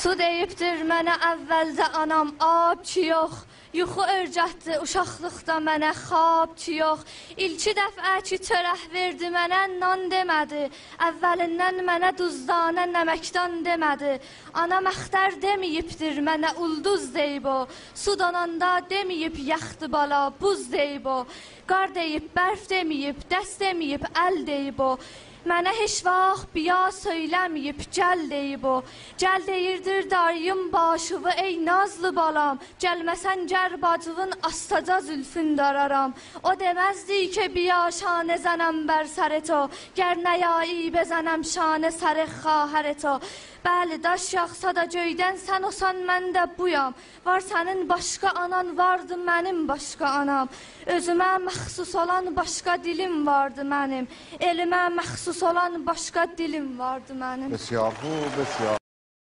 Su deyibdir mənə əvvəldə anam, ab ki yox. Yuxu örcətdi uşaqlıqda mənə, xab ki yox. İlki dəfə ki çörək verdi mənə, nan demədi. Əvvəlindən mənə duzdanə, nəməkdan demədi. Ana məxtər deməyibdir mənə, ulduz deyib o. Su donanda deməyib yaxdı bala, buz deyib o. Qar deyib, bərf deməyib, dəst deməyib, əl deyib o. Mənə heç vaxt biya söyləməyib, gəl deyib o. Gəl deyirdir darıyım başıvı, ey nazlı balam. Gəlməsən gər bacığın astaca zülfün dararam. O deməzdi ki biya şanə zənəm bər sərəto. Gər nəyai bezənəm şanə sərə xahərəto. Bəli, daş yaxsa da göydən sən olsan mən də buyam. Var sənin başqa anan, vardı mənim başqa anam. Özümə məxsus olan başqa dilim vardı mənim. Elimə məxsus olan başqa dilim vardı mənim. بسیار خوب، بسیار